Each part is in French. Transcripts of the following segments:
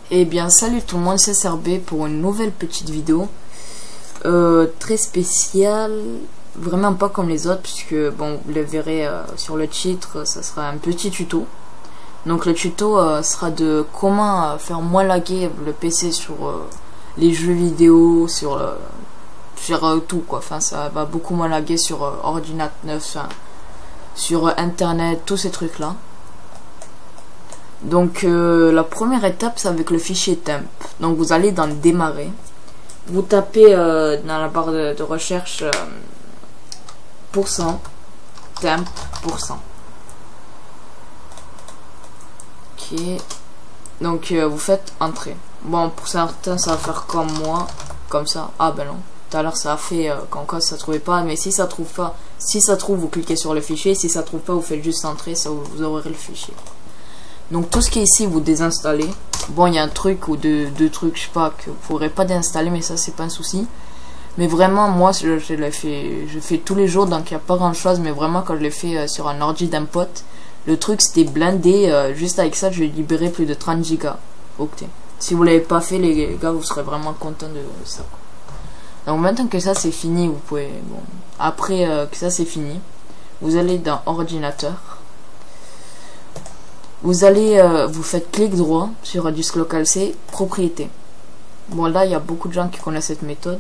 Eh bien salut tout le monde, c'est SRB pour une nouvelle petite vidéo très spéciale, vraiment pas comme les autres puisque bon vous le verrez sur le titre, ça sera un petit tuto. Donc le tuto sera de comment faire moins laguer le PC sur les jeux vidéo, sur tout quoi, enfin ça va beaucoup moins laguer sur ordinateur, sur internet, tous ces trucs là. Donc la première étape c'est avec le fichier temp. Donc vous allez dans démarrer, vous tapez dans la barre de recherche %temp %. Ok, donc vous faites entrée. Bon, pour certains ça va faire comme moi, comme ça. Ah ben non, tout à l'heure ça a fait quand quoi ça trouvait pas, mais si ça trouve pas, si ça trouve vous cliquez sur le fichier, si ça trouve pas vous faites juste entrer, ça vous aurez le fichier. Donc tout ce qui est ici vous désinstallez. Bon, il y a un truc ou deux trucs, je sais pas, que vous pourrez pas déinstaller, mais ça c'est pas un souci. Mais vraiment moi je fais tous les jours, donc il n'y a pas grand chose. Mais vraiment quand je l'ai fait sur un ordi d'un pote, le truc c'était blindé, juste avec ça j'ai libéré plus de 30 gigas octets. Si vous l'avez pas fait les gars, vous serez vraiment content de ça quoi. Donc maintenant que ça c'est fini, vous pouvez, bon, après que ça c'est fini, vous allez dans ordinateur. Vous allez, vous faites clic droit sur disque local C, propriété. Bon là il y a beaucoup de gens qui connaissent cette méthode.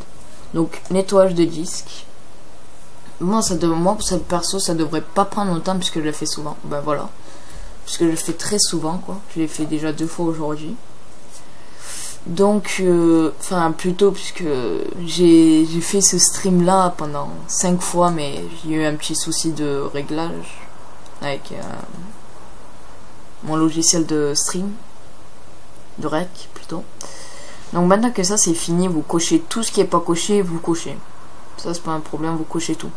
Donc nettoyage de disque. Moi perso ça devrait pas prendre longtemps puisque je le fais souvent. Ben voilà, puisque je le fais très souvent quoi. Je l'ai fait déjà 2 fois aujourd'hui. Donc enfin plutôt puisque j'ai fait ce stream là pendant 5 fois, mais j'ai eu un petit souci de réglage avec mon logiciel de stream, de rec plutôt. Donc maintenant que ça c'est fini, vous cochez tout ce qui est pas coché, vous cochez. Ça c'est pas un problème, vous cochez tout.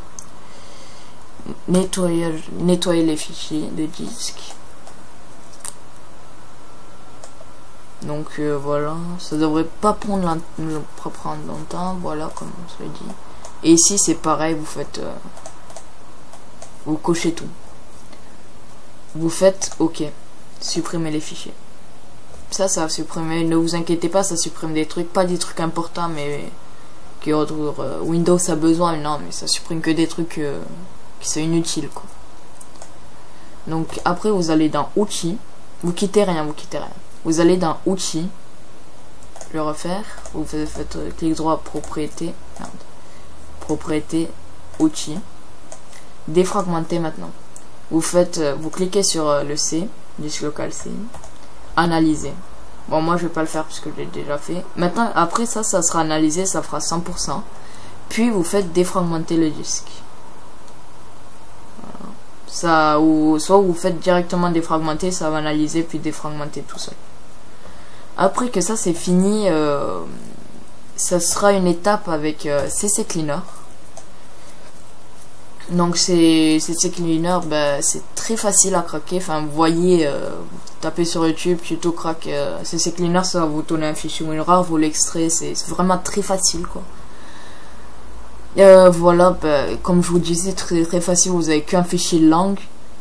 Nettoyer les fichiers de disque. Donc voilà, ça devrait pas prendre longtemps, voilà comme on se le dit. Et ici c'est pareil, vous faites vous cochez tout. Vous faites OK. Supprimer les fichiers. Ça va supprimer, ne vous inquiétez pas, ça supprime des trucs, pas des trucs importants, mais que Windows a besoin, non, mais ça supprime que des trucs qui sont inutiles, quoi. Donc après, vous allez dans Outils, vous quittez rien. Vous allez dans Outils, le refaire, vous faites clic droit, propriété, Outils, défragmenter maintenant. Vous cliquez sur le C, disque local C, analyser. Bon, moi je vais pas le faire parce que je l'ai déjà fait. Maintenant, après ça sera analysé, ça fera 100%. Puis vous faites défragmenter le disque. Voilà. Ça, ou soit vous faites directement défragmenter, ça va analyser puis défragmenter tout seul. Après que ça c'est fini, ça sera une étape avec CC Cleaner. Donc CC Cleaner, ben, c'est très facile à craquer. Enfin vous voyez, vous tapez sur YouTube tuto crack CC Cleaner, ça va vous donner un fichier WinRAR, vous l'extrait, c'est vraiment très facile quoi. Voilà, ben, comme je vous disais, très facile, vous avez qu'un fichier langue,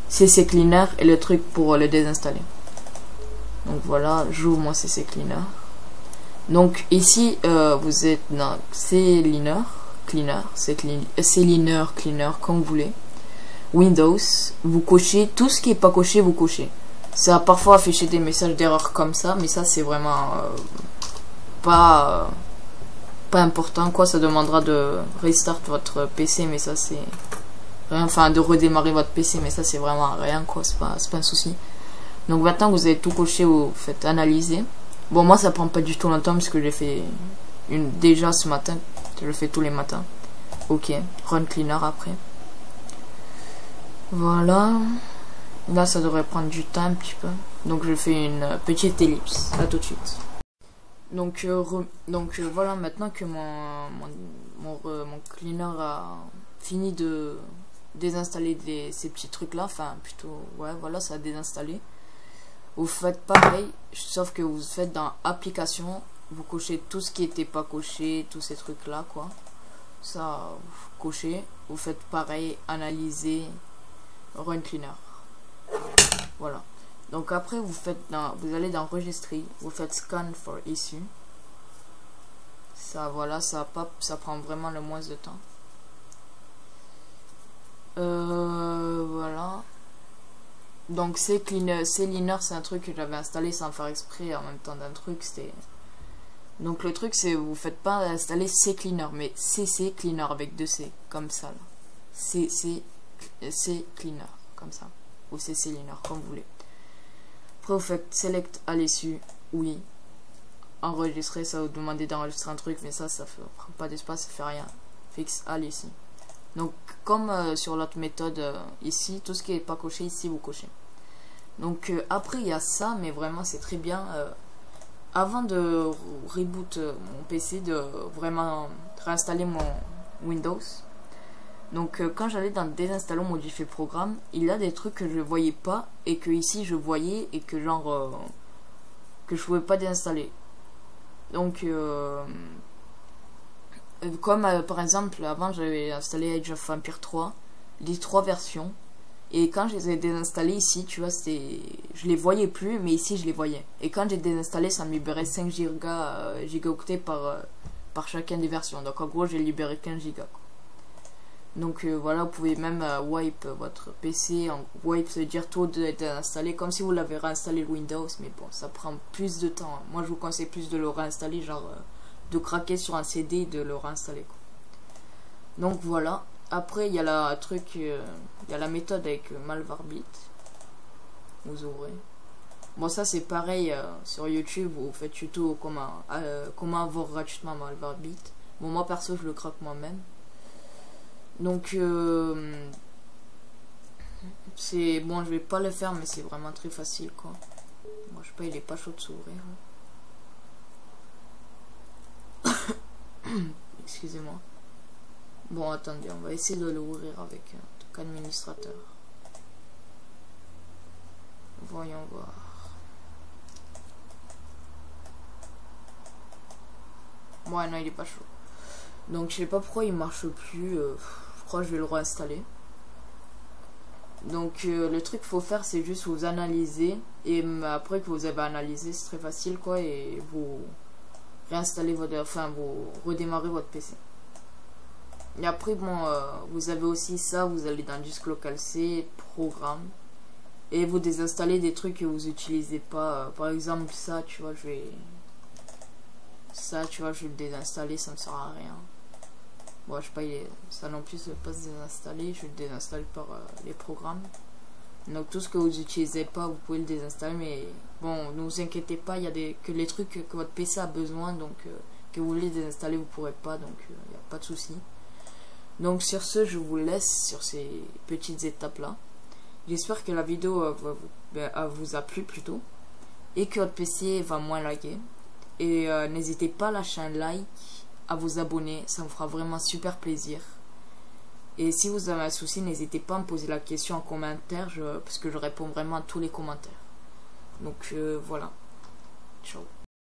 CC Cleaner et le truc pour le désinstaller. Donc voilà, j'ouvre mon CC Cleaner. Donc ici vous êtes dans Cleaner, comme vous voulez. Windows, vous cochez tout ce qui est pas coché, vous cochez. Ça va parfois afficher des messages d'erreur comme ça, mais ça c'est vraiment pas important quoi. Ça demandera de restart votre PC, mais ça c'est rien, enfin de redémarrer votre PC, mais ça c'est vraiment rien quoi, c'est pas un souci. Donc maintenant que vous avez tout coché, vous faites analyser. Bon, moi ça prend pas du tout longtemps parce que j'ai fait déjà ce matin. Je le fais tous les matins. OK. Run cleaner après. Voilà. Là, ça devrait prendre du temps un petit peu. Donc, je fais une petite ellipse. À tout de suite. Donc, voilà. Maintenant que mon cleaner a fini de désinstaller ces petits trucs-là. Enfin, plutôt, ouais, voilà, ça a désinstallé. Vous faites pareil. Sauf que vous faites dans Applications. Vous cochez tout ce qui était pas coché, tous ces trucs là quoi. Ça, vous cochez, vous faites pareil, analyser, run cleaner. Voilà. Donc après vous allez dans registrer, vous faites scan for issue. Ça voilà, ça prend vraiment le moins de temps. Voilà. Donc CCleaner, c'est un truc que j'avais installé sans faire exprès en même temps d'un truc. Donc le truc c'est vous faites pas installer CCleaner mais CCleaner avec 2 C comme ça là. CCleaner comme ça ou CCleaner comme vous voulez. Après vous faites select à l'issue, oui. Enregistrer, ça va vous demander d'enregistrer un truc mais ça prend pas d'espace, ça fait rien. Fixe à l'issue. Donc comme sur l'autre méthode ici, tout ce qui est pas coché ici vous cochez. Donc après il y a ça, mais vraiment c'est très bien. Avant de reboot mon PC, de vraiment réinstaller mon Windows. Donc quand j'allais dans désinstaller modifier programme, il y a des trucs que je voyais pas et que ici je voyais et que genre que je pouvais pas désinstaller. Donc comme par exemple avant j'avais installé Age of Empires 3, les 3 versions, et quand je les ai désinstallées ici, tu vois, je les voyais plus, mais ici je les voyais. Et quand j'ai désinstallé, ça me libérait 5 gigaoctets par chacune des versions. Donc en gros j'ai libéré 15 gigas quoi. Donc voilà, vous pouvez même wipe votre PC. Wipe, ça veut dire tout désinstaller, comme si vous l'avez réinstallé le Windows, mais bon, ça prend plus de temps. Moi je vous conseille plus de le réinstaller, genre de craquer sur un CD et de le réinstaller quoi. Donc voilà. Après il y a il y a la méthode avec Malwarebit. Vous ouvrez. Bon ça c'est pareil sur YouTube, vous faites tuto comment avoir gratuitement Malwarebit. Bon moi perso je le craque moi-même. Donc c'est bon, je vais pas le faire mais c'est vraiment très facile quoi. Bon, je sais pas, il est pas chaud de s'ouvrir. Excusez-moi. Bon attendez, on va essayer de l'ouvrir avec un truc administrateur. Voyons voir. Bon non, il est pas chaud. Donc je sais pas pourquoi il marche plus. Je crois que je vais le réinstaller. Donc le truc qu'il faut faire c'est juste vous analyser. Et après que vous avez analysé, c'est très facile quoi. Et vous réinstallez vous redémarrez votre PC. Et après bon vous avez aussi ça, vous allez dans disque local C, programme. Et vous désinstallez des trucs que vous utilisez pas. Par exemple ça tu vois, je vais le désinstaller, ça ne sert à rien. Bon, je sais pas, ça non plus ne pas se désinstaller, je le désinstalle par les programmes. Donc tout ce que vous utilisez pas, vous pouvez le désinstaller, mais bon, ne vous inquiétez pas, il y a que les trucs que votre PC a besoin, donc que vous voulez désinstaller, vous pourrez pas, donc il n'y a pas de souci. Donc sur ce, je vous laisse sur ces petites étapes là. J'espère que la vidéo vous a plu plutôt, et que votre PC va moins laguer. Et n'hésitez pas à lâcher un like, à vous abonner, ça me fera vraiment super plaisir. Et si vous avez un souci, n'hésitez pas à me poser la question en commentaire, parce que je réponds vraiment à tous les commentaires. Donc voilà, ciao.